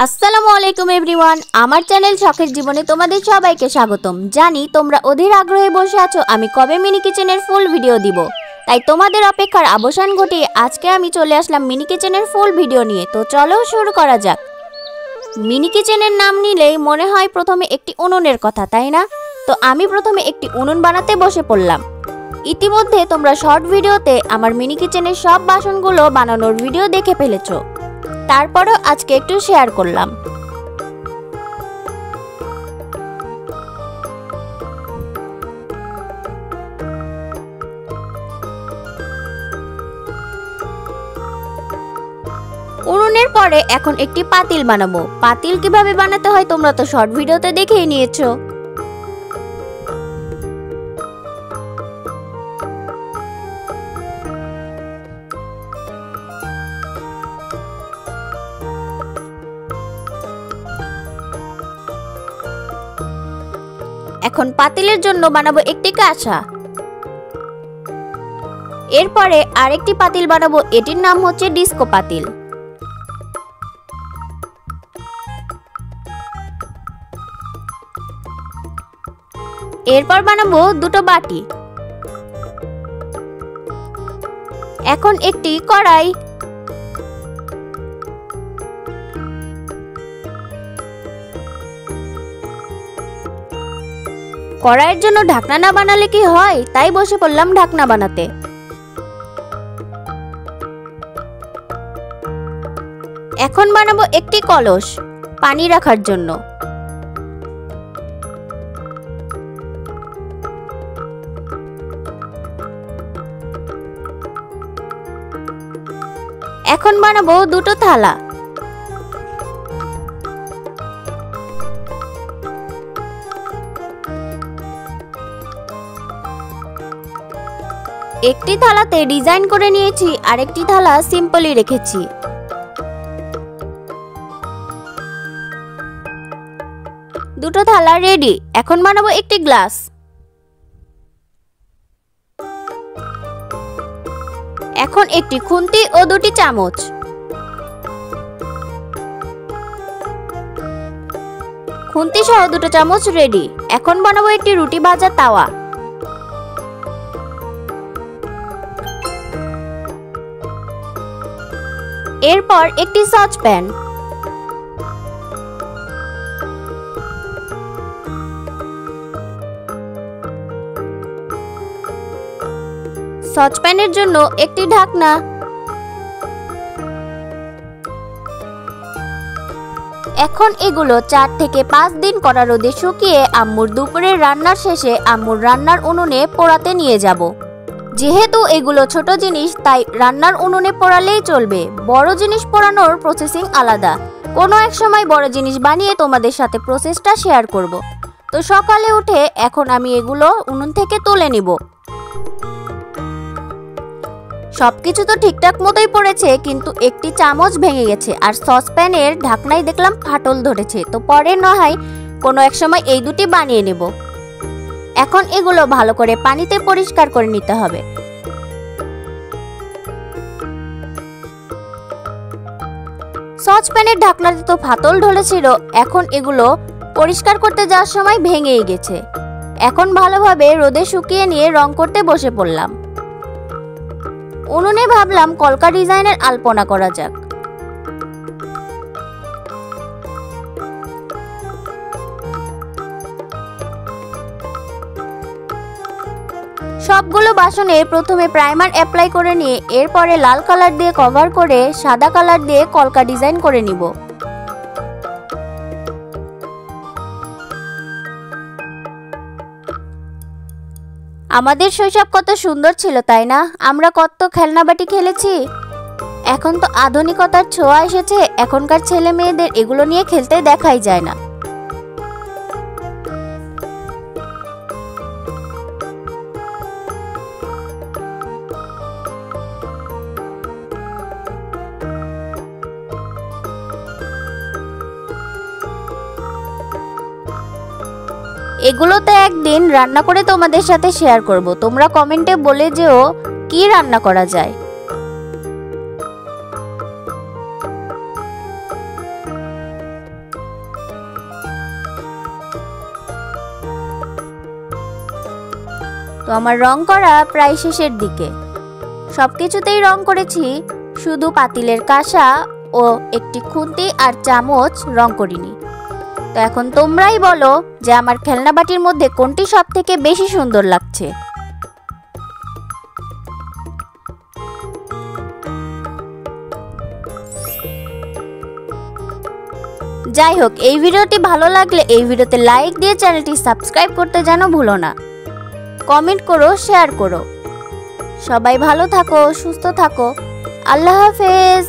আসসালামু আলাইকুম এভরিওয়ান, আমার চ্যানেল শখের জীবনে তোমাদের সবাইকে স্বাগতম। জানি তোমরা অধীর আগ্রহে বসে আছো আমি কবে মিনি কিচেনের ফুল ভিডিও দিব, তাই তোমাদের অপেক্ষার অবসান ঘটিয়ে আজকে আমি চলে আসলাম মিনি কিচেনের ফুল ভিডিও নিয়ে। তো চলো শুরু করা যাক। মিনি কিচেনের নাম নিলেই মনে হয় প্রথমে একটি উনুনের কথা, তাই না? তো আমি প্রথমে একটি উনুন বানাতে বসে পড়লাম। ইতিমধ্যে তোমরা শর্ট ভিডিওতে আমার মিনি কিচেনের সব বাসনগুলো বানানোর ভিডিও দেখে ফেলেছো, তারপরেও আজকে একটু শেয়ার করলাম। উনুনের পরে এখন একটি পাতিল বানাবো। পাতিল কিভাবে বানাতে হয় তোমরা তো শর্ট ভিডিওতে দেখেই নিয়েছো। এখন পাতিলের জন্য বানাবো একটি কাঁচা। এরপরে আরেকটি পাতিল বানাবো, এটির নাম হচ্ছে ডিস্কো পাতিল। এরপর বানাবো দুটো বাটি। এখন একটি কড়াই, কড়াইয়ের জন্য ঢাকনা না বানালে কি হয়, তাই বসে পড়লাম ঢাকনা বানাতে। এখন বানাবো একটি কলস পানি রাখার জন্য। এখন বানাবো দুটো থালা। একটি থালাতে ডিজাইন করে নিয়েছি, আরেকটি থালা সিম্পলি রেখেছি। দুটো থালা রেডি। এখন বানাবো একটি গ্লাস। এখন একটি খুন্তি ও দুটি চামচ। খুন্তি সহ দুটো চামচ রেডি। এখন বানাবো একটি রুটি ভাজা তাওয়া। এরপর একটি সসপ্যান। সসপ্যানের জন্য একটি ঢাকনা। এখন এগুলো 4 থেকে 5 দিন কড়া রোদে শুকিয়ে আম্মুর দুপুরের রান্নার শেষে আম্মুর রান্নার উনুনে পোড়াতে নিয়ে যাব। যেহেতু এগুলো ছোট জিনিস তাই রান্নার উনুনে পোড়ালেই চলবে, বড় জিনিস পোড়ানোর প্রসেসিং আলাদা। কোনো এক সময় বড় জিনিস বানিয়ে তোমাদের সাথে প্রসেসটা শেয়ার করব। তো সকালে উঠে এখন আমি এগুলো উনুন থেকে তুলে নিব। সবকিছু তো ঠিকঠাক মতোই পড়েছে, কিন্তু একটি চামচ ভেঙে গেছে আর সসপ্যানের ঢাকনায় দেখলাম ফাটল ধরেছে। তো পরে না হয় কোনো এক সময় এই দুটি বানিয়ে নেব। এখন এগুলো ভালো করে পানিতে পরিষ্কার করে নিতে হবে। সসপ্যানের ঢাকনাতে তো ফাটল ধরেছিল, এখন এগুলো পরিষ্কার করতে যাওয়ার সময় ভেঙেই গেছে। এখন ভালোভাবে রোদে শুকিয়ে নিয়ে রং করতে বসে পড়লাম। উনুনে ভাবলাম কলকা ডিজাইনের আলপনা করা যাক। সবগুলো বাসনে প্রথমে প্রাইমার অ্যাপ্লাই করে নিয়ে এরপরে লাল কালার দিয়ে কভার করে সাদা কালার দিয়ে কলকা ডিজাইন করে নিব। আমাদের শৈশব কত সুন্দর ছিল, তাই না? আমরা কত খেলনাবাটি খেলেছি। এখন তো আধুনিকতার ছোঁয়া এসেছে, এখনকার ছেলে মেয়েদের এগুলো নিয়ে খেলতে দেখাই যায় না। এগুলো তো একদিন রান্না করে তোমাদের সাথে শেয়ার করব। তোমরা কমেন্টে বলে যেও কি রান্না করা যায়। আমার রং করা প্রায় শেষের দিকে। সব কিছুতেই রং করেছি, শুধু পাতিলের কাঁসা ও একটি খুন্তি আর চামচ রং করিনি। তো এখন তোমরাই বলো যে আমার খেলনা বাটির মধ্যে কোনটি সব থেকে বেশি সুন্দর লাগছে। যাই হোক, এই ভিডিওটি ভালো লাগলে এই ভিডিওতে লাইক দিয়ে চ্যানেলটি সাবস্ক্রাইব করতে যেন ভুলো না। কমেন্ট করো, শেয়ার করো। সবাই ভালো থাকো, সুস্থ থাকো। আল্লাহ হাফেজ।